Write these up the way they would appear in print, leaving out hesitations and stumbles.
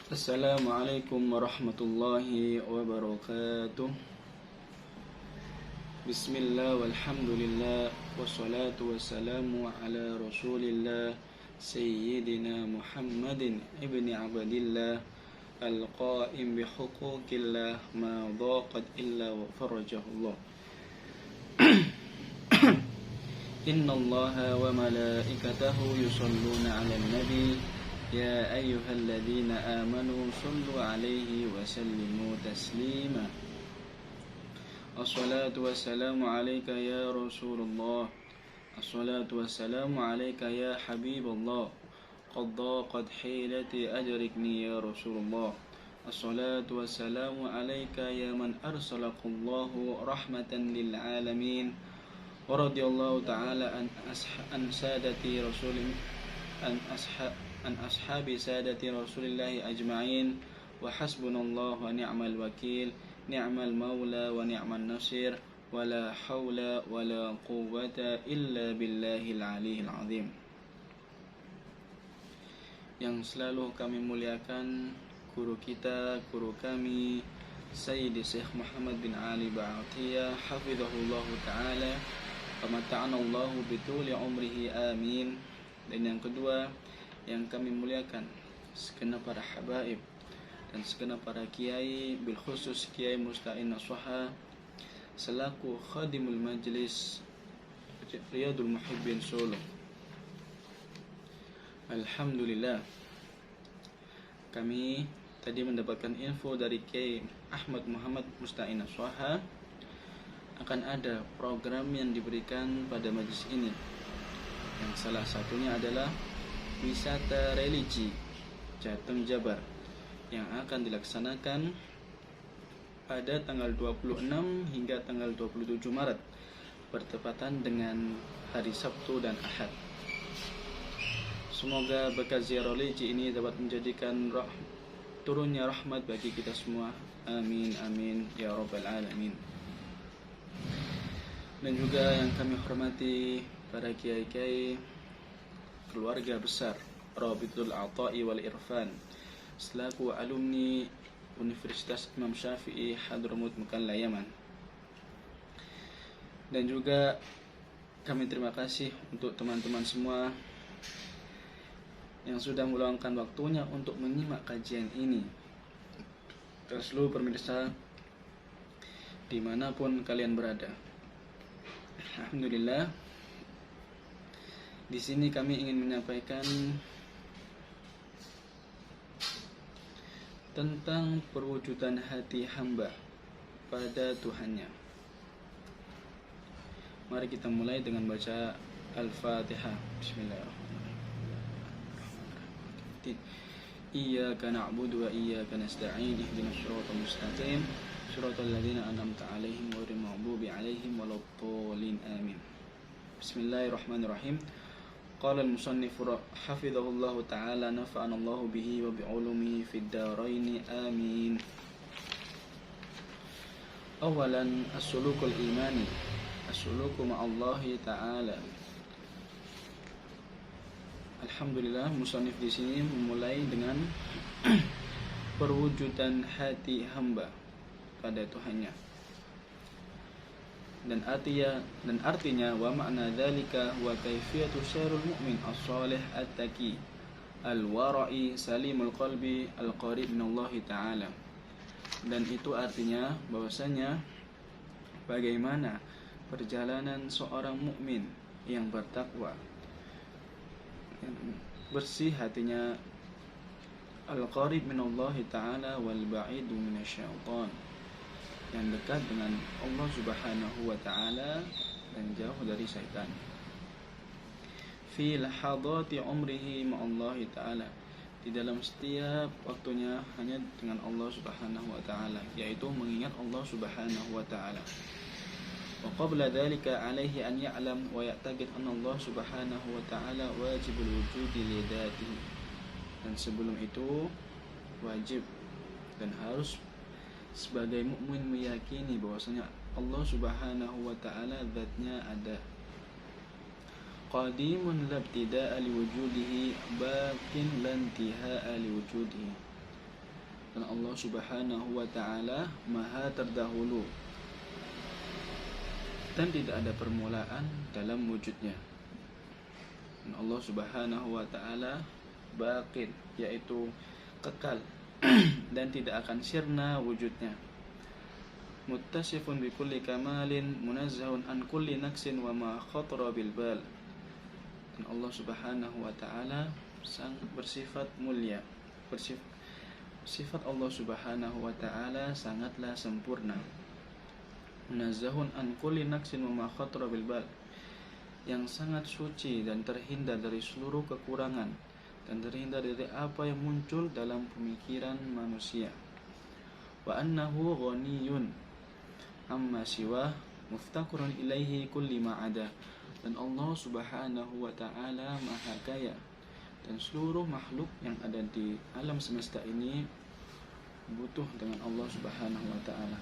Assalamualaikum warahmatullahi wabarakatuh. Bismillah walhamdulillah wassalatu wassalamu ala rasulillah Sayyidina Muhammadin ibni abadillah al-qa'im bihuquqillah ma dhaqat illa wa farajahullah. Inna allaha wa malaikatahu yusalluna ala nabi Ya ayyuhalladzina amanu sallu alaihi wa sallimu taslima. Assalatu wassalamu alayka ya Rasulullah. Assalatu wassalamu alayka ya Habiballah. Qad daqat hilati ajrikni ya Rasulullah. Assalatu wassalamu alayka ya man arsalaqallahu rahmatan lil alamin. Wa radiyallahu ta'ala an sadati rasulin an ashabi sadati rasulillahi ajma'in wa hasbunallahu wa ni'mal wakil ni'mal maula wa ni'man nasir wa la hawla wa la quwwata illa billahil aliyil azim. Yang selalu kami muliakan guru kita, guru kami Sayyidi Syekh Muhammad bin Ali Ba'atiyah hafizahullahu ta'ala wa mata'anallahu bituli umrihi amin. Dan yang kedua yang kami muliakan segenap para habaib dan segenap para kiai, bil khusus Kiai Musta'in Nasuha selaku khadimul majlis Riyadul Muhibbin Solo. Alhamdulillah, kami tadi mendapatkan info dari Kiai Ahmad Muhammad Musta'in Nasuha akan ada program yang diberikan pada majlis ini, yang salah satunya adalah wisata religi Jateng Jabar yang akan dilaksanakan pada tanggal 26 hingga tanggal 27 Maret bertepatan dengan hari Sabtu dan Ahad. Semoga berkat ziarah religi ini dapat menjadikan turunnya rahmat bagi kita semua. Amin amin ya rabbal alamin. Dan juga yang kami hormati para kiai-kiai, keluarga besar Rabitul Ata'i wal Irfan selaku alumni Universitas Imam Syafi'i Hadramut Mekalla Yaman. Dan juga kami terima kasih untuk teman-teman semua yang sudah meluangkan waktunya untuk menyimak kajian ini. Dan seluruh pemirsa dimanapun kalian berada, alhamdulillah, di sini kami ingin menyampaikan tentang perwujudan hati hamba pada Tuhannya. Mari kita mulai dengan baca Al-Fatihah. Bismillahirrahmanirrahim. Iyyaka na'budu wa iyyaka nasta'in. Ihdinas siratal mustaqim. Siratal ladzina an'amta 'alaihim ghairil maghdubi 'alaihim waladdallin. Amin. Bismillahirrahmanirrahim. Qala al-musannif hafizahullahu ta'ala nafa'ana Allahu bihi wa bi'ulumihi fid darain amin. Awalan as-sulukul imani, as-suluku ma'allahi ta'ala. Alhamdulillah, musannif di sini memulai dengan perwujudan hati hamba pada Tuhannya. Dan artinya wa makna dzalika wa kaifiyatu syarul mu'min as-salih at-taqi al-wara'i salimul qalbi al-qarib minallahi ta'ala. Dan itu artinya bahwasanya bagaimana perjalanan seorang mukmin yang bertakwa, yang bersih hatinya, al-qarib minallahi ta'ala wal ba'idu minasyaitan, yang dekat dengan Allah Subhanahu wa ta'ala dan jauh dari syaitan. Fi lahadati umrihi ma'allahi ta'ala, di dalam setiap waktunya hanya dengan Allah Subhanahu wa ta'ala, yaitu mengingat Allah Subhanahu wa ta'ala. Wa qabla dhalika alaihi an ya'lam wa ya'taqid anna Allah Subhanahu wa ta'ala wajibul wujudi li dhatihi. Dan sebelum itu wajib dan harus sebagai mukmin meyakini bahwasanya Allah Subhanahu wa ta'ala zatnya ada. Qadimun labtida'a liwujudihi, baqin lantiha'a liwujudihi. Dan Allah Subhanahu wa ta'ala maha terdahulu dan tidak ada permulaan dalam wujudnya. Dan Allah Subhanahu wa ta'ala baqin, yaitu kekal dan tidak akan sirna wujudnya. Muttasifun bi kulli kamalin munazzahun an kulli naqsin wa ma khatara bil bal. Dan Allah Subhanahu wa ta'ala sang bersifat mulia. Sifat Allah Subhanahu wa ta'ala sangatlah sempurna. Munazzahun an kulli naqsin wa ma khatara bil bal, yang sangat suci dan terhindar dari seluruh kekurangan dan terhindar dari apa yang muncul dalam pemikiran manusia. Wa annahu ghaniyun amma siwa muftaqirun ilaihi kulli ma ada. Dan Allah Subhanahu wa ta'ala maha kaya, dan seluruh makhluk yang ada di alam semesta ini butuh dengan Allah Subhanahu wa ta'ala.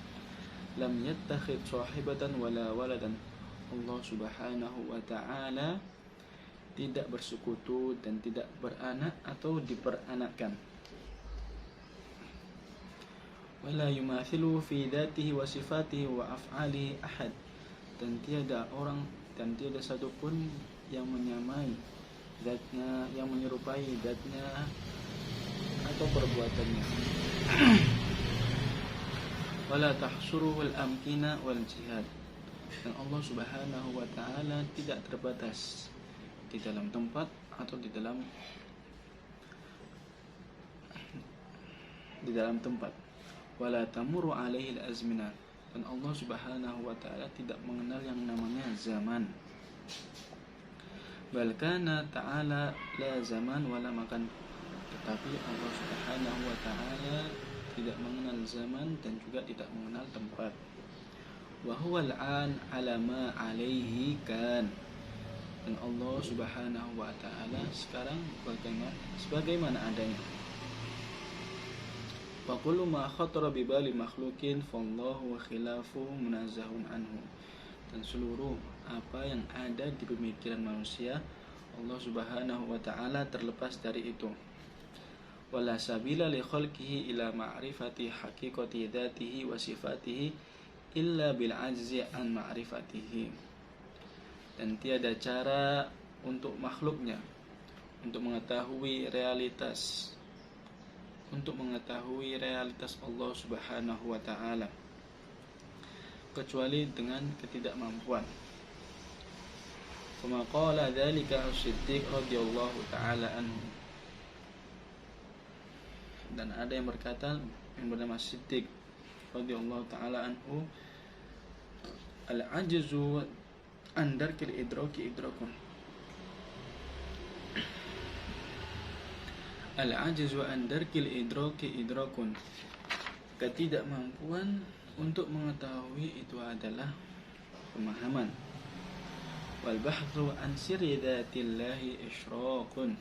Lam yattakhid sahibatan wala waladan. Allah Subhanahu wa ta'ala tidak bersekutu dan tidak beranak atau diperanakkan. Wala yumathilu fi dzatihi wa sifatihi wa af'alihi ahad. Dan tiada orang dan tiada satupun yang menyamai zatnya, yang menyerupai zatnya atau perbuatannya. Wala tahsuruhul amkina wal jihad. Dan Allah Subhanahu wa ta'ala tidak terbatas di dalam tempat atau di dalam tempat. Wala tamurru alaihi al-azmina. Dan Allah Subhanahu wa ta'ala tidak mengenal yang namanya zaman. Bal kana ta'ala la zaman wala makan. Tetapi Allah Subhanahu wa ta'ala tidak mengenal zaman dan juga tidak mengenal tempat. Wa huwa al-an ala ma alaihi kan. Dan Allah Subhanahu wa ta'ala sekarang sebagaimana adanya. Wa kullu ma khatara bi bali makhlukin fallahu wa khilafu munazzahun anhu. Dan seluruh apa yang ada di pemikiran manusia, Allah Subhanahu wa ta'ala terlepas dari itu. Wala sabila li khalqihi ila ma'rifati haqiqati dzatihi wa sifatihi illa bil ajzi an ma'rifatihi. Dan tiada cara untuk makhluknya untuk mengetahui realitas Allah Subhanahu wa ta'ala kecuali dengan ketidakmampuan. Kama qala dzalika as-Siddiq radhiyallahu ta'ala anhu. Dan ada yang berkata yang bernama Siddiq radhiyallahu ta'ala anhu, al-ajzu an darkil idraki idrakun. Al-ajzu an darkil idraki idrakun. Ketidakmampuan untuk mengetahui itu adalah pemahaman. Wal bahthu an sirri dzatillahi isyraqun.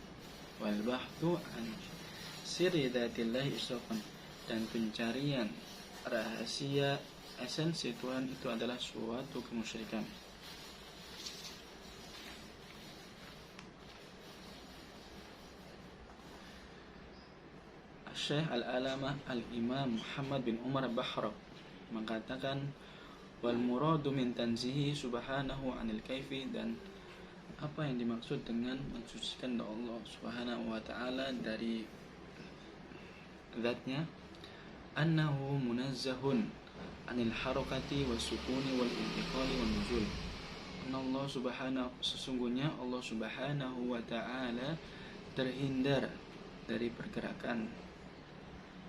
Wal bahthu an sirri dzatillahi isyraqun. Dan pencarian rahasia esensi Tuhan itu adalah suatu kemusyrikan. Syekh Al-Alamah Al-Imam Muhammad bin Umar Bahrab mengatakan, wal muradu min tanzihi subhanahu anil kaifi. Dan apa yang dimaksud dengan mensucikan Allah Subhanahu wa ta'ala dari zatnya, annahu munazzahun anil harakati wasukuni wal intiqali wal nuzul. Sesungguhnya Allah Subhanahu wa ta'ala terhindar dari pergerakan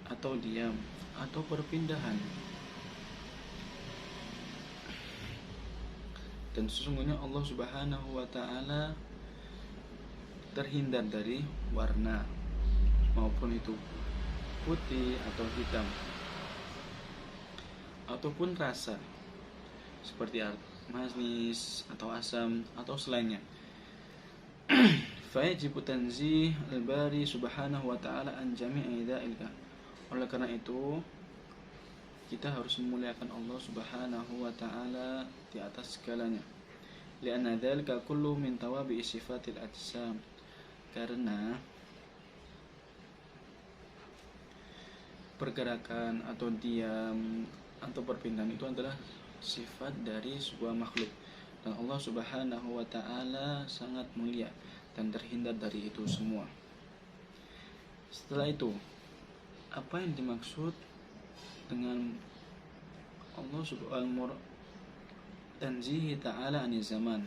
atau diam atau perpindahan. Dan sesungguhnya Allah Subhanahu wa ta'ala terhindar dari warna, maupun itu putih atau hitam, ataupun rasa seperti manis atau asam atau selainnya. Fayajibu tanzih al-bari subhanahu wa ta'ala an jami'i dzalika. Oleh karena itu kita harus memuliakan Allah Subhanahu wa ta'ala di atas segalanya. Lianna dzalika kullu min tawabi sifatil ajsam. Karena pergerakan atau diam atau perpindahan itu adalah sifat dari sebuah makhluk, dan Allah Subhanahu wa taala sangat mulia dan terhindar dari itu semua. Setelah itu, apa yang dimaksud dengan Allah Subhanahu tanzihi ta'ala ani zaman?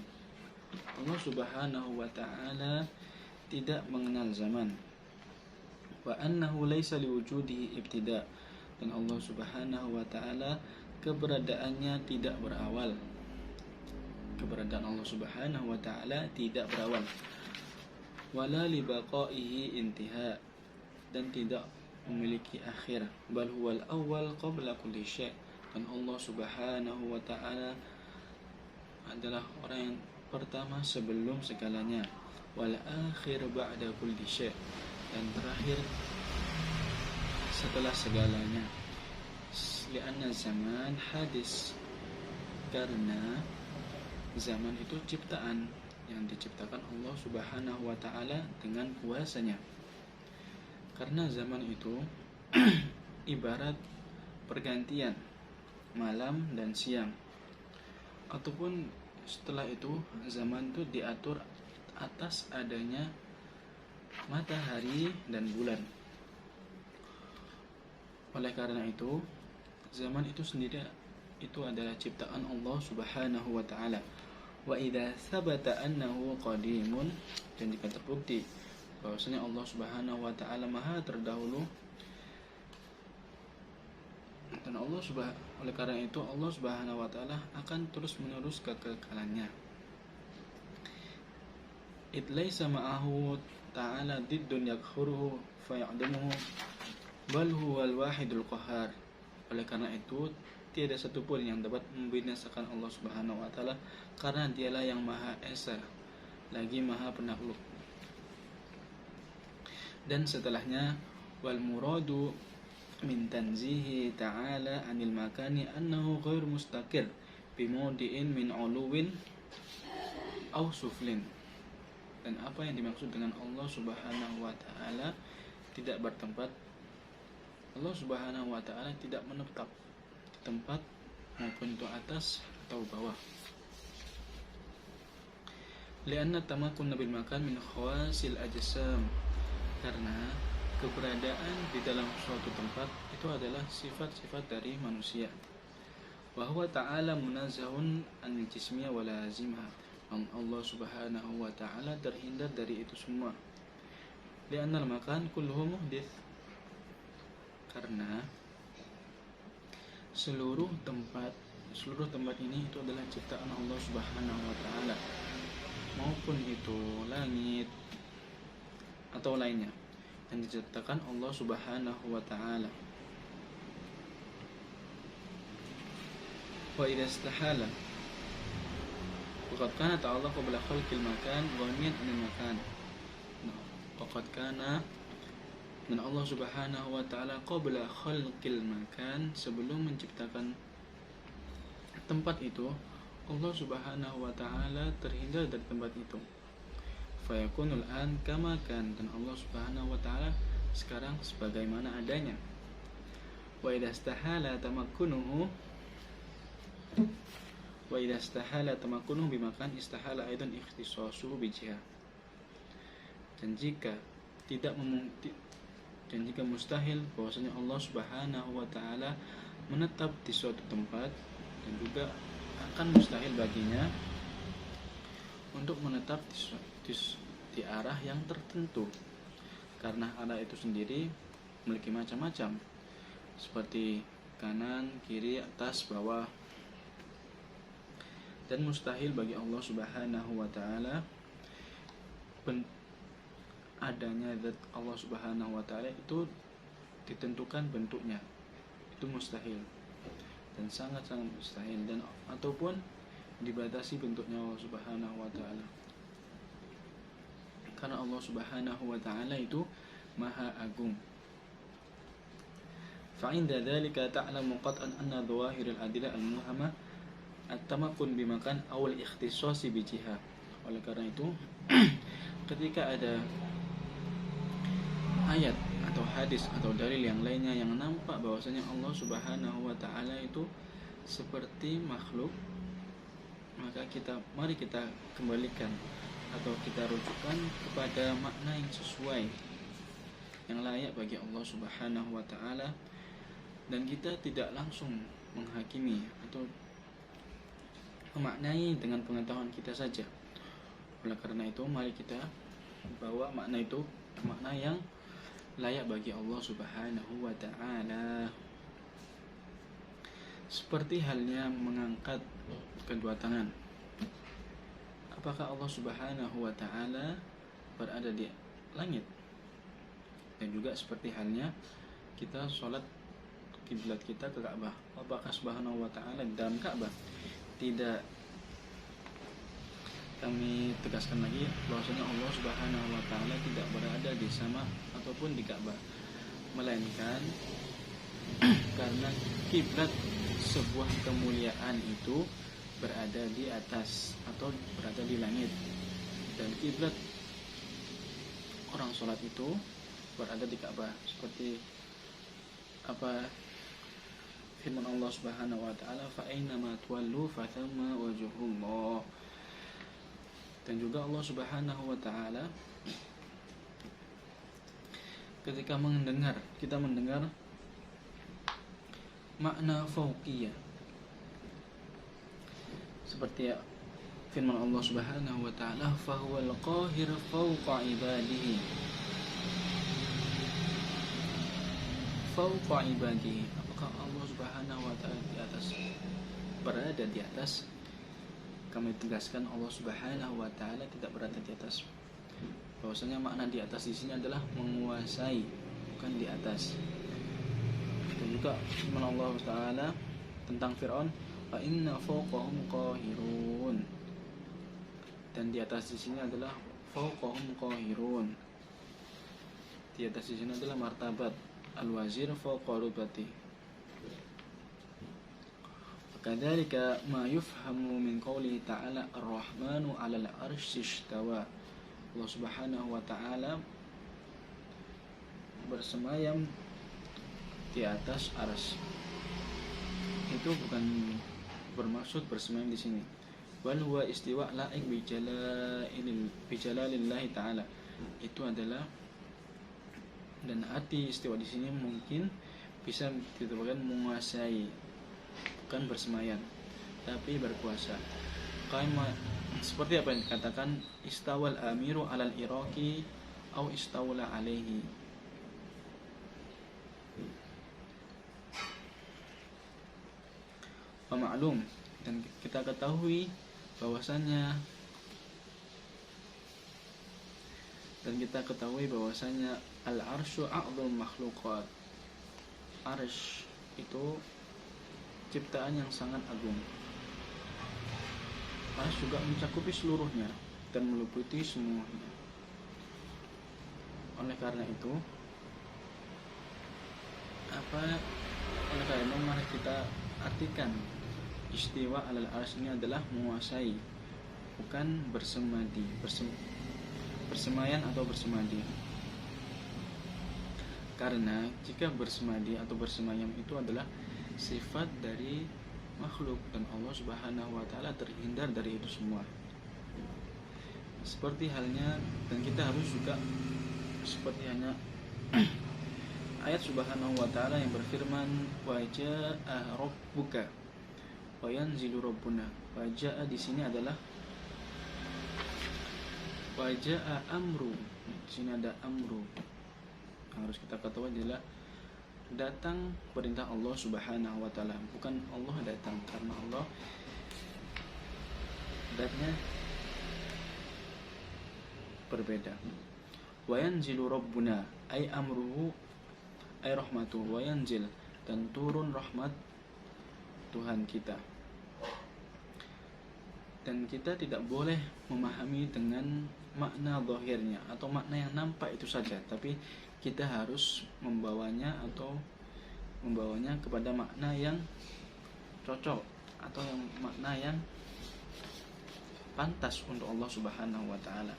Allah Subhanahu wa ta'ala tidak mengenal zaman. Wa annahu laisa liwujudihi ibtida', dan Allah Subhanahu wa ta'ala keberadaannya tidak berawal. Keberadaan Allah Subhanahu wa ta'ala tidak berawal. Wala li baqaihi intiha', dan tidak memiliki akhir. Bal huwal awwal qabla kulli syai', dan Allah Subhanahu wa ta'ala adalah orang yang pertama sebelum segalanya. Wal akhir ba'da kulli syai', dan terakhir setelah segalanya. Lianna zaman hadis, karena zaman itu ciptaan yang diciptakan Allah Subhanahu wa ta'ala dengan kuasanya. Karena zaman itu ibarat pergantian malam dan siang, ataupun setelah itu zaman itu diatur atas adanya matahari dan bulan. Oleh karena itu, zaman itu sendiri itu adalah ciptaan Allah Subhanahu wa ta'ala. Wa idza thabata annahu qadimun, dan jika terbukti bahwasanya Allah Subhanahu wa ta'ala maha terdahulu, dan oleh karena itu Allah Subhanahu wa ta'ala akan terus menerus kekekalannya. It laisa ma'ahu ta'ala diddun yakhuruhu faya'damuhu bal huwal wahidul qahar. Oleh karena itu tiada satupun yang dapat membinasakan Allah Subhanahu wa ta'ala, karena dialah yang maha esa lagi maha penakluk. Dan setelahnya, wal muradu min tanzihi ta'ala anil makani annahu ghair mustaqir bimawdi'in min uluwin aw suflin. Dan apa yang dimaksud dengan Allah Subhanahu wa ta'ala tidak bertempat, Allah Subhanahu wa ta'ala tidak menetap di tempat maupun itu atas atau bawah. Lianna tamakun bil makan min khawasil ajsam, karena keberadaan di dalam suatu tempat itu adalah sifat-sifat dari manusia. Wa huwa ta'ala munazzahun anil jismiyah wa lazimah, Allah Subhanahu wa ta'ala terhindar dari itu semua. Lianna al-makan kulluhu muhdits, karena seluruh tempat ini itu adalah ciptaan Allah Subhanahu wa ta'ala, maupun itu langit atau lainnya yang diciptakan Allah Subhanahu wa ta'ala. Wa idza istahala faqad kana ta'ala qabla khalqil makan wa min makan. Faqad kana, dan Allah Subhanahu wa ta'ala qabla khalqil makan, sebelum menciptakan tempat itu, Allah Subhanahu wa ta'ala terhindar dari tempat itu. Fayakunul an kama kan, dan Allah Subhanahu wa ta'ala sekarang sebagaimana adanya. Wa idza istahala tamakkunuhu bimakan istahala aidan ikhtisasuhu bijihah. Dan jika mustahil bahwasanya Allah Subhanahu wa ta'ala menetap di suatu tempat, dan juga akan mustahil baginya untuk menetap di arah yang tertentu, karena arah itu sendiri memiliki macam-macam, seperti kanan, kiri, atas, bawah. Dan mustahil bagi Allah Subhanahu wa ta'ala adanya zat Allah Subhanahu wa ta'ala itu ditentukan bentuknya, itu mustahil, dan sangat-sangat mustahil, dan ataupun dibatasi bentuknya Allah Subhanahu wa ta'ala, karena Allah Subhanahu wa ta'ala itu maha agung. Fa'inda dzalika ta'lamu qat'an anna dhawahiril adillah al-muhamma at-tamakkun bimakan aw al-ikhtisasi bijihah. Oleh karena itu ketika ada ayat atau hadis atau dalil yang lainnya yang nampak bahwasanya Allah Subhanahu wa taala itu seperti makhluk, maka mari kita kembalikan atau kita rujukan kepada makna yang sesuai, yang layak bagi Allah Subhanahu wa taala, dan kita tidak langsung menghakimi atau memaknai dengan pengetahuan kita saja. Oleh karena itu, mari kita bawa makna itu makna yang layak bagi Allah Subhanahu wa taala. Seperti halnya mengangkat kedua tangan. Apakah Allah Subhanahu wa taala berada di langit? Dan juga seperti halnya kita sholat, kiblat kita ke Ka'bah. Apakah Subhanahu wa taala di dalam Ka'bah? Tidak. Kami tegaskan lagi bahwasanya Allah Subhanahu wa taala tidak berada di sama ataupun di Ka'bah, melainkan karena kiblat sebuah kemuliaan itu berada di atas atau berada di langit, dan kiblat orang sholat itu berada di Ka'bah. Seperti apa firman Allah Subhanahu wa taala, fa ainama tuwallu fathamma wajhullah. Dan juga Allah Subhanahu wa taala ketika kita mendengar makna fauqiyah, seperti firman Allah Subhanahu wa taala, fa huwal qahir fawqa ibadihi. Fawqa ibadihi, apakah Allah Subhanahu wa taala berada di atas? Kami tegaskan Allah Subhanahu wa taala tidak berada di atas. Bahwasanya makna di atas di sini adalah menguasai, bukan di atas. Dan juga firman Allah taala tentang Firaun, fa inna fawqahum qahirun. Dan di atas di sini adalah fawqahum qahirun. Di atas di sini adalah martabat al-wazir fawqa rubati. Kadzalika ma yufhamu min qoulihi ta'ala ar-rahmanu 'alal 'arsy istawa. Allah Subhanahu wa taala bersemayam di atas arsy. Itu bukan bermaksud bersemayam di sini. Wal huwa istiwa la'iq bi jalalillahi ta'ala. Itu adalah, dan arti istiwa di sini mungkin bisa diterjemahkan menguasai, bukan bersemayam, tapi berkuasa. Seperti apa yang dikatakan istawal amiru alal iraqi au istawla alaihi. Ma'lum, dan kita ketahui bahwasanya al-arsyu a'dzal makhluqat. Arsy itu ciptaan yang sangat agung. Arsy juga mencakupi seluruhnya dan meliputi semuanya. Oleh karena itu, mari kita artikan istiwa alal arsy ini adalah menguasai, bukan bersemadi, bersemayan atau bersemadi. Karena jika bersemadi atau bersemayam itu adalah sifat dari makhluk, dan Allah Subhanahu wa taala terhindar dari itu semua. Seperti halnya, dan kita harus juga seperti halnya ayat Subhanahu wa taala yang berfirman, wa jaa rabbuka wa yanzilu rabbuna. Wa jaa di sini adalah wa jaa amru. Di sini ada amru. Yang harus kita ketahui adalah datang perintah Allah Subhanahu wa taala, bukan Allah datang, karena Allah datanya berbeda. Wa yanzilu rabbuna ay amruhu ay rahmatuhu, wa yanzil, dan turun rahmat Tuhan kita. Dan kita tidak boleh memahami dengan makna zahirnya atau makna yang nampak itu saja, tapi kita harus membawanya kepada makna yang cocok atau yang makna yang pantas untuk Allah Subhanahu wa taala.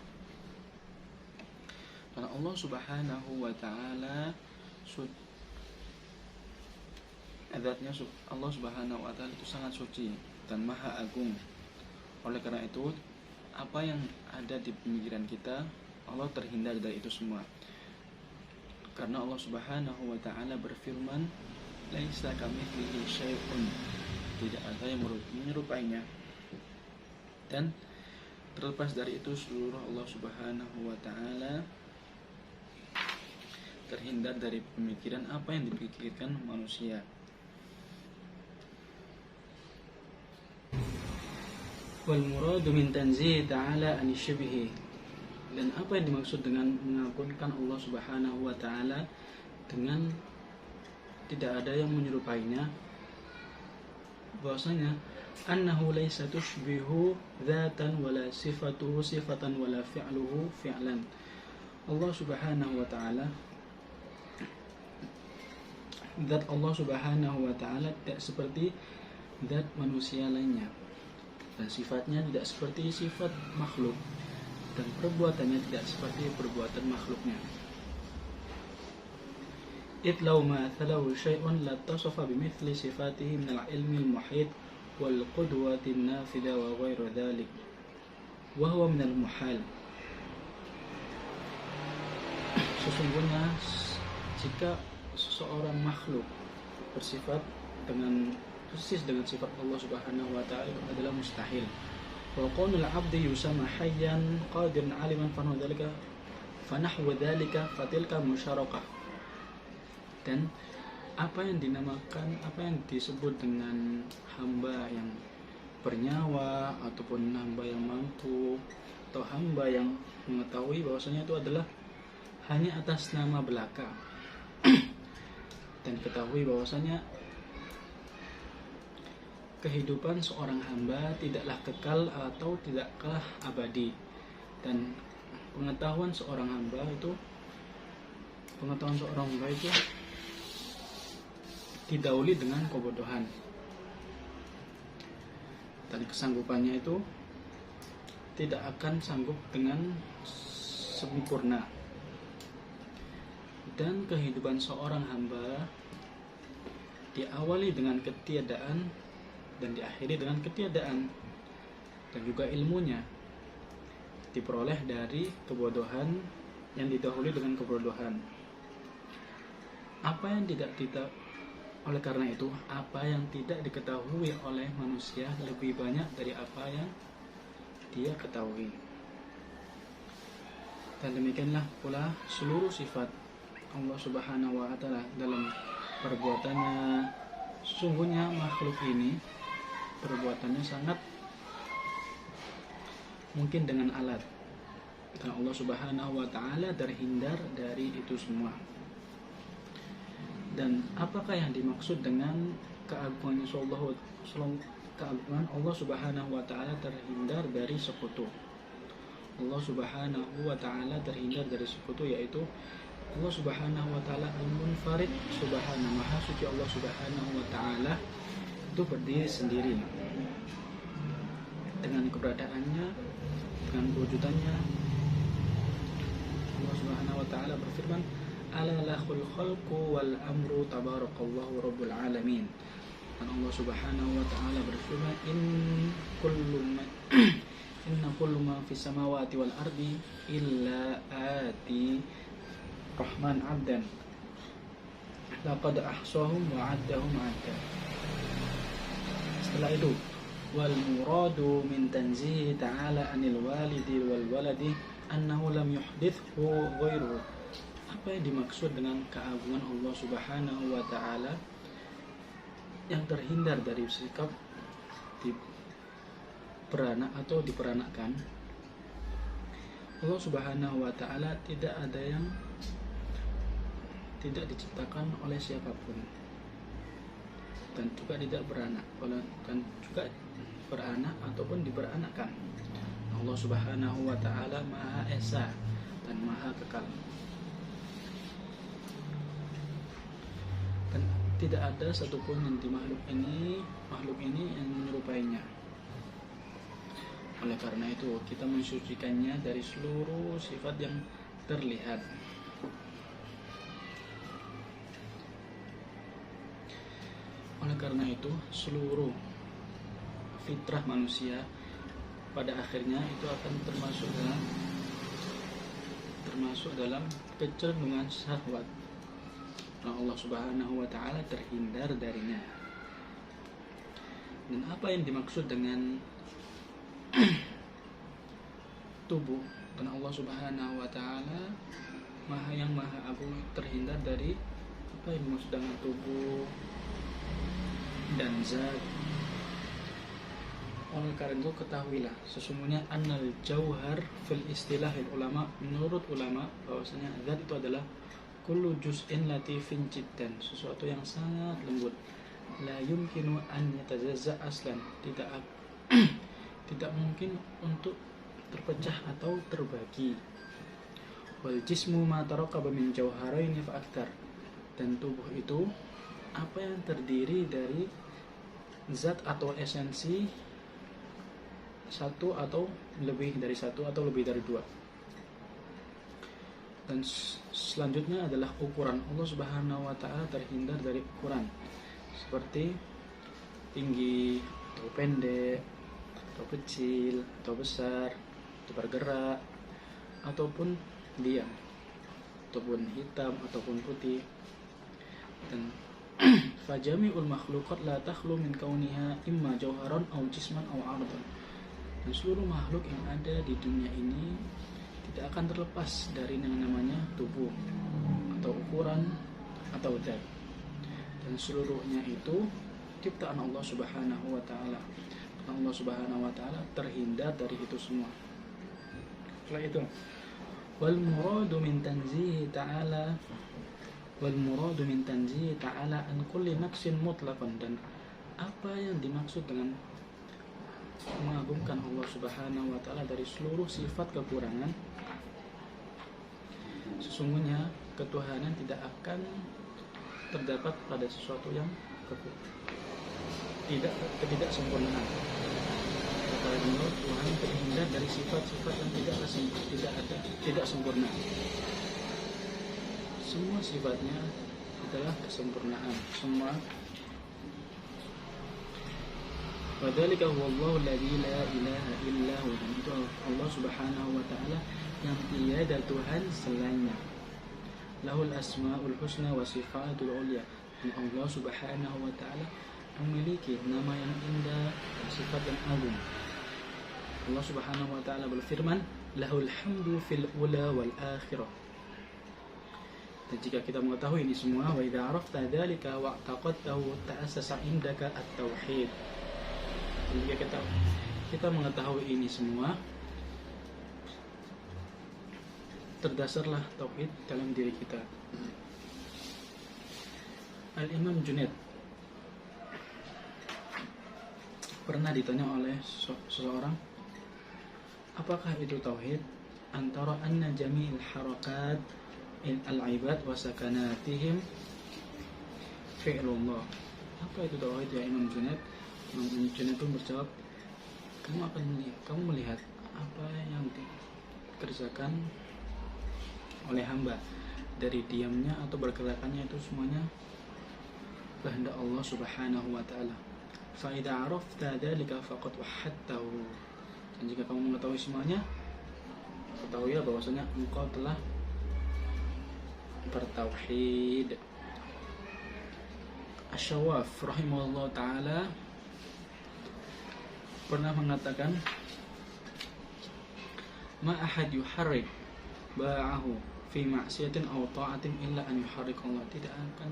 Karena Allah Subhanahu wa taala zatnya Allah Subhanahu wa taala itu sangat suci dan maha agung. Oleh karena itu, apa yang ada di pemikiran kita, Allah terhindar dari itu semua. Karena Allah Subhanahu wa taala berfirman, "Laisa kamitslihi syai'un." Tidak ada yang menyerupainya. Dan terlepas dari itu, seluruh Allah Subhanahu wa taala terhindar dari pemikiran apa yang dipikirkan manusia. Wal muradu min tanzih ta'ala an syibhi. Dan apa yang dimaksud dengan mengagungkan Allah Subhanahu wa taala dengan tidak ada yang menyerupainya, bahwasanya annahu laisa tushbihu dzatan wala sifatuhu sifatan wala fi'luhu fi'lan. Allah Subhanahu wa taala, zat Allah Subhanahu wa taala tidak seperti zat manusia lainnya, dan sifatnya tidak seperti sifat makhluk, dan perbuatannya tidak seperti perbuatan makhluknya. إذ لو ما ثلو شيء لاتصف بمثل صفاته من العلم المحيط والقدوة النافذة وغير ذلك وهو من المحال. Sesungguhnya jika seseorang makhluk bersifat dengan persis dengan sifat Allah Subhanahu wa taala adalah mustahil. Wa qaulul 'abdi yusamma hayyan qadiran 'aliman fanahwu dzalika fatilka musyarakah. Dan apa yang dinamakan, apa yang disebut dengan hamba yang bernyawa ataupun hamba yang mampu atau hamba yang mengetahui, bahwasanya itu adalah hanya atas nama belaka. Dan ketahui bahwasanya kehidupan seorang hamba tidaklah kekal atau tidaklah abadi. Dan pengetahuan seorang hamba itu didahului dengan kebodohan, dan kesanggupannya itu tidak akan sanggup dengan sempurna. Dan kehidupan seorang hamba diawali dengan ketiadaan dan diakhiri dengan ketiadaan, dan juga ilmunya diperoleh dari kebodohan yang didahului dengan kebodohan. Oleh karena itu, apa yang tidak diketahui oleh manusia lebih banyak dari apa yang dia ketahui. Dan demikianlah pula seluruh sifat Allah Subhanahu wa taala dalam perbuatannya. Sesungguhnya makhluk ini perbuatannya sangat mungkin dengan alat, dan Allah Subhanahu wa taala terhindar dari itu semua. Dan apakah yang dimaksud dengan keagungan Allah Subhanahu wa taala terhindar dari sekutu? Allah Subhanahu wa taala terhindar dari sekutu, yaitu Allah Subhanahu wa taala al-munfarid, subhanahu, maha suci Allah Subhanahu wa taala itu berdiri sendiri dengan keberadaannya, dengan kewujudannya. Allah Subhanahu wa taala berfirman, ala lahul khalqu wal amru tabarakallahu rabbul alamin. Dan Allah Subhanahu wa taala berfirman, inna kullu ma fis samawati wal ardi illa ati rahman abdan laqad ahsahum wa addahum adda. Setelah itu, wal muradu min tanzihi ta'ala anil walidi wal waladi annahu lam yuhdithu ghairuhu. Apa yang dimaksud dengan keagungan Allah Subhanahu wa taala yang terhindar dari sikap diperanak atau diperanakkan? Allah Subhanahu wa taala tidak ada yang tidak diciptakan oleh siapapun, dan juga tidak beranak, dan juga beranak ataupun diperanakkan. Allah Subhanahu wa taala Maha Esa dan Maha Kekal. Dan tidak ada satupun yang di makhluk ini yang menyerupainya. Oleh karena itu kita mensucikannya dari seluruh sifat yang terlihat. Oleh karena itu, seluruh fitrah manusia pada akhirnya itu akan termasuk dalam kecenderungan syahwat. Nah, Allah Subhanahu wa taala terhindar darinya. Dan apa yang dimaksud dengan tubuh? Dan Allah Subhanahu wa taala Maha Agung, terhindar dari apa yang dimaksud dengan tubuh dan zat. Oleh karena itu ketahuilah sesungguhnya annal jauhar fil istilahil ulama, menurut ulama bahwasanya zat itu adalah kullu juz'in latifin jiddan, sesuatu yang sangat lembut, la yumkinu an yatazazza aslan, tidak mungkin untuk terpecah atau terbagi. Wal jismu ma tarakaba min jauharaini fa aktar, dan tubuh itu apa yang terdiri dari zat atau esensi satu atau lebih dari satu atau lebih dari dua. Dan selanjutnya adalah ukuran. Allah Subhanahu wa taala terhindar dari ukuran seperti tinggi atau pendek, atau kecil atau besar, atau bergerak ataupun diam, ataupun hitam ataupun putih. Dan fajami'ul makhluqat la takhlu min kauniha imma jauharan aw jisman aw 'ardan. Dan seluruh makhluk yang ada di dunia ini tidak akan terlepas dari yang namanya tubuh atau ukuran atau zat. Dan seluruhnya itu ciptaan Allah Subhanahu wa taala. Allah Subhanahu wa taala terhindar dari itu semua. Setelah itu, wal muradu min tanzihi ta'ala an kulli naqsin mutlaqan, dan apa yang dimaksud dengan mengagungkan Allah Subhanahu wa taala dari seluruh sifat kekurangan. Sesungguhnya ketuhanan tidak akan terdapat pada sesuatu yang ketidaksempurnaan. Karena Tuhan terhindar dari sifat-sifat yang tidak sempurna. Semua sifatnya adalah kesempurnaan. Semua. Wadzalika huwallahu alladzi la ilaha illa huwa, dan itu Allah Subhanahu wa taala yang tiada Tuhan selainnya. Lahul asmaul husna wa sifatul ulya, dan Allah Subhanahu wa taala memiliki nama yang indah dan sifat yang agung. Allah Subhanahu wa taala berfirman, lahul hamdu fil ula wal akhirah. Dan jika kita mengetahui ini semua, wa idza arafta dzalika wa taqadtahu ta'assasa indaka at-tauhid. Jika kita mengetahui ini semua, terdasarlah tauhid dalam diri kita. Al-Imam Junaid pernah ditanya oleh seseorang, apakah itu tauhid? Antara anna jami'il harakat al-ibad wa sakanatihim fi'lullah. Apa itu tauhid ya Imam Junaid? Imam Junaid pun berjawab, kamu melihat apa yang dikerjakan oleh hamba, dari diamnya atau bergerakannya, itu semuanya kehendak Allah Subhanahu wa taala. Fa idza arafta dzalika faqad wahhadtahu. Dan jika kamu mengetahui semuanya, ketahuilah bahwasanya engkau telah bertauhid. Asy-Syawaf rahimahullah taala pernah mengatakan, ma ahad yuharrik ba'ahu fi ma'siyatin aw ta'atin illa an yuharrik Allah. Tidak akan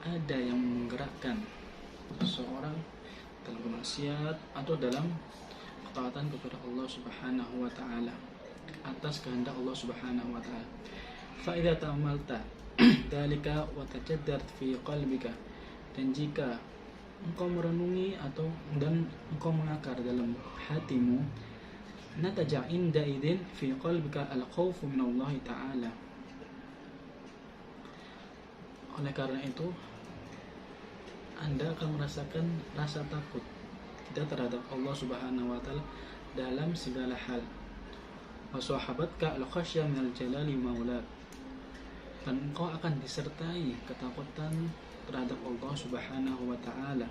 ada yang menggerakkan seseorang dalam maksiat atau dalam ketaatan kepada Allah Subhanahu wa taala atas kehendak Allah Subhanahu wa taala. Fa idza ta'amalta dalika wa tajaddart fi qalbika, dan jika engkau merenungi dan engkau mengakar dalam hatimu, nataja inda idin fi qalbika al-khawfu min Allah ta'ala. Oleh karena itu, Anda akan merasakan rasa takut kita terhadap Allah Subhanahu wa taala dalam segala hal. wa sahabatka al-khasyah minal jalali maulak. Dan engkau akan disertai ketakutan terhadap Allah Subhanahu wa taala.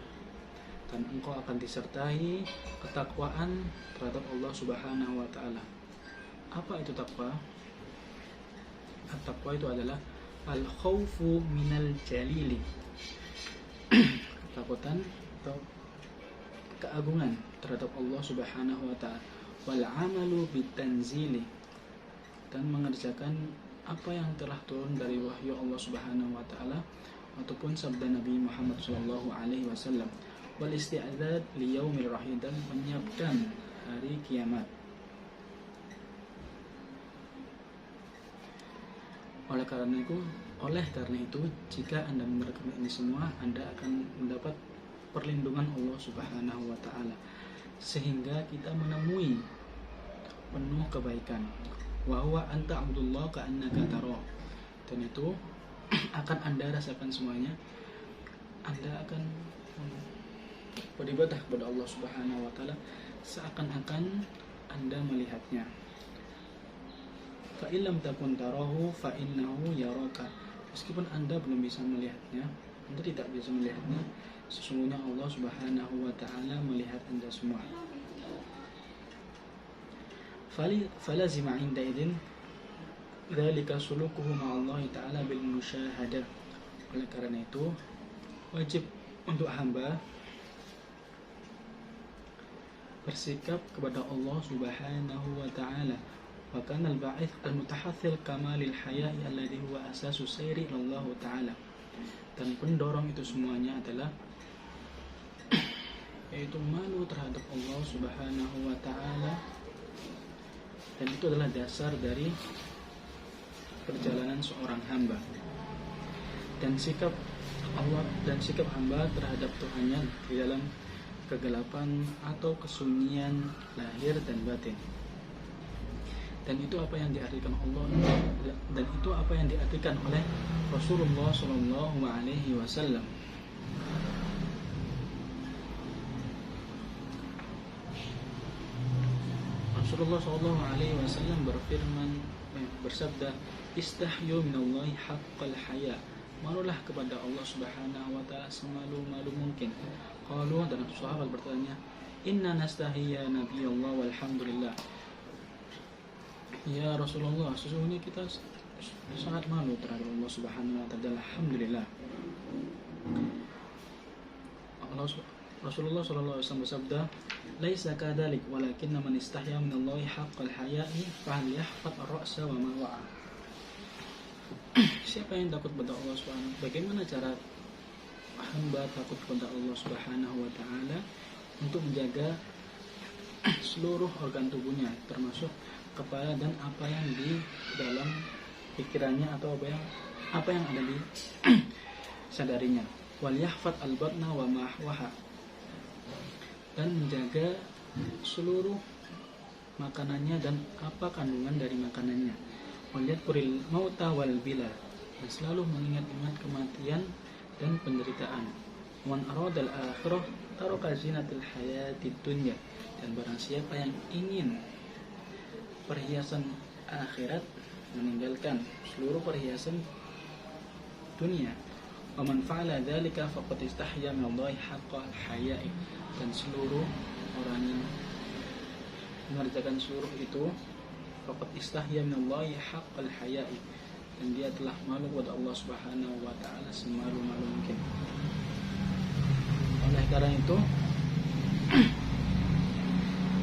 Dan engkau akan disertai ketakwaan terhadap Allah Subhanahu wa taala. Apa itu takwa? At-taqwa itu adalah al-khawfu minal jalili. Ketakutan atau keagungan terhadap Allah Subhanahu wa taala. Wal 'amalu bitanzili, dan mengerjakan apa yang telah turun dari wahyu Allah Subhanahu wa taala ataupun sabda Nabi Muhammad sallallahu alaihi wasallam. Wal isti'dzad li yaumil rahim, dan menyiapkan hari kiamat. Oleh karena itu, jika Anda menerapkan ini semua, Anda akan mendapat perlindungan Allah Subhanahu wa taala, sehingga kita menemui penuh kebaikan. Wa huwa anta abdullah ka'annaka tara. Dan itu akan Anda rasakan semuanya. Anda akan beribadah kepada Allah Subhanahu wa taala seakan-akan Anda melihatnya. Fa illam takun tarahu fa innahu yaraka. Meskipun Anda belum bisa melihatnya, Anda tidak bisa melihatnya, sesungguhnya Allah Subhanahu wa taala melihat Anda semua. Falazima 'inda idzin dzalika sulukuhu ma'allahi ta'ala bil musyahadah. Oleh karena itu, wajib untuk hamba bersikap kepada Allah Subhanahu wa taala. Wa kana al-ba'its al-mutahaththil kamalil haya'i alladhi huwa asasu sayri Allah taala. Dan pendorong itu semuanya adalah yaitu malu terhadap Allah Subhanahu wa taala, dan itu adalah dasar dari perjalanan seorang hamba. Dan sikap hamba terhadap Tuhannya di dalam kegelapan atau kesunyian lahir dan batin. Dan itu apa yang diartikan Allah, dan itu apa yang diartikan oleh Rasulullah sallallahu alaihi wasallam. Rasulullah sallallahu alaihi wasallam bersabda, "Istahyu minallahi haqqal haya." Malulah kepada Allah Subhanahu wa taala semalu-malu mungkin. Qalu, dan sahabat bertanya, "Inna nastahi ya Nabi Allah walhamdulillah." Ya Rasulullah, sesungguhnya kita sangat malu terhadap Allah Subhanahu wa taala. Alhamdulillah. Rasulullah sallallahu alaihi wasallam bersabda, "Laisa kadzalik, walakinna man istahya minallahi haqqal haya'i falyahfaz ar-ra'sa wa ma wa'a." Siapa yang takut kepada Allah Subhanahu? Bagaimana cara hamba takut kepada Allah Subhanahu wa taala? Untuk menjaga seluruh organ tubuhnya, termasuk kepala dan apa yang di dalam pikirannya atau apa yang ada di sadarinya. Wal yahfaz al-batna wa ma waha, dan menjaga seluruh makanannya dan apa kandungan dari makanannya. Wal yadhkuril mauta wal bila, dan selalu mengingat-ingat kematian dan penderitaan. Man aradal akhirah taraka zinatil hayatid dunya, dan barang siapa yang ingin perhiasan akhirat meninggalkan seluruh perhiasan dunia. Wa man fa'ala dzalika faqad istahya minallahi haqqal haya'i, dan seluruh orang yang mengerjakan seluruh itu faqad istahya minallahi haqqal haya'i, dan dia telah malu kepada Allah Subhanahu wa taala semalu-malu mungkin. Oleh karena itu,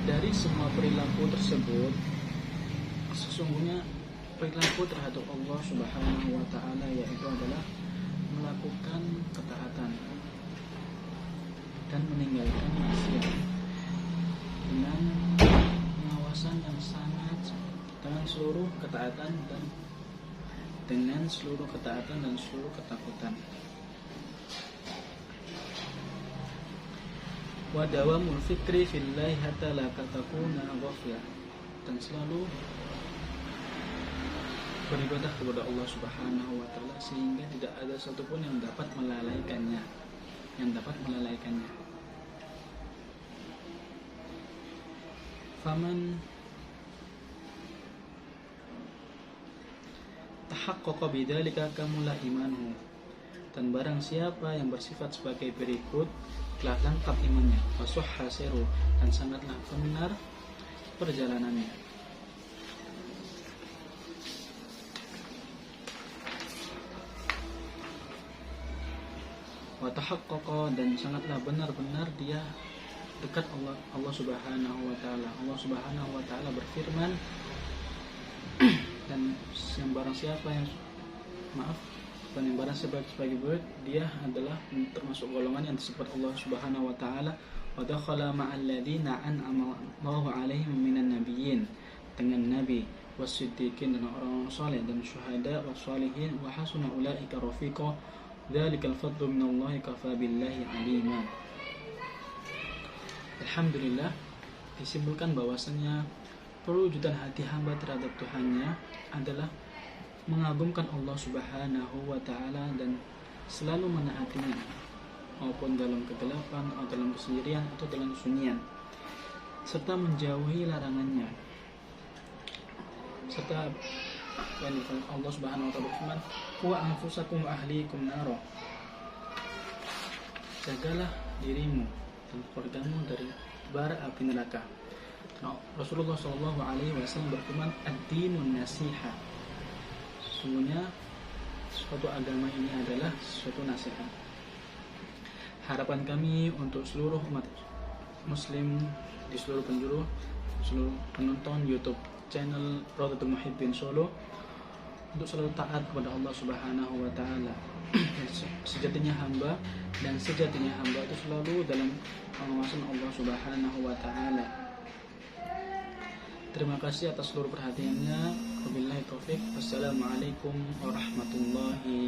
dari semua perilaku tersebut, sesungguhnya perilaku terhadap Allah Subhanahu wa taala yaitu adalah melakukan ketaatan dan meninggalkan maksiat dengan pengawasan yang sangat, dengan seluruh ketaatan dan seluruh ketakutan. Wa dawamul fikri fillahi hatta la takuna ghaflah, dan selalu beribadah kepada Allah Subhanahu wa taala sehingga tidak ada satupun yang dapat melalaikannya. Faman tahaqqaqa bidzalika kamula imanuhu. Dan barang siapa yang bersifat sebagai berikut telah lengkap imannya, wasahha siru, dan sangatlah benar perjalanannya. Wa tahaqqaqa, dan sangatlah benar-benar dia dekat Allah Subhanahu wa taala. Allah Subhanahu wa taala berfirman, dan yang barang siapa yang sebagai berikut, dia adalah termasuk golongan yang disebut Allah Subhanahu wa taala, wa dakhala ma'al ladzina an'ama Allahu 'alaihim minan nabiyyin, dengan nabi, wasiddiqin, dan orang-orang saleh, dan syuhada, wassalihin, wa hasuna ulaika rafiqa, dzalikal fadlu minallahi kafa billahi 'alima. Alhamdulillah, disimpulkan bahwasanya perwujudan hati hamba terhadap Tuhannya adalah mengagumkan Allah Subhanahu wa taala dan selalu menaatinya, maupun dalam kegelapan atau dalam kesendirian atau dalam kesunyian, serta menjauhi larangannya. Serta Allah Subhanahu wa taala berfirman, "Wa anfusakum ahlikum naro." Jagalah dirimu dan keluargamu dari bara api neraka. Rasulullah SAW berfirman, "Ad-dinun nasiha." Sesungguhnya suatu agama ini adalah suatu nasihat. Harapan kami untuk seluruh umat muslim di seluruh penjuru, seluruh penonton YouTube channel Rawdatul Muhibbin Solo, untuk selalu taat kepada Allah Subhanahu wa taala. Sejatinya hamba itu selalu dalam pengawasan Allah Subhanahu wa taala. Terima kasih atas seluruh perhatiannya. Wabillahi taufik. Wassalamualaikum warahmatullahi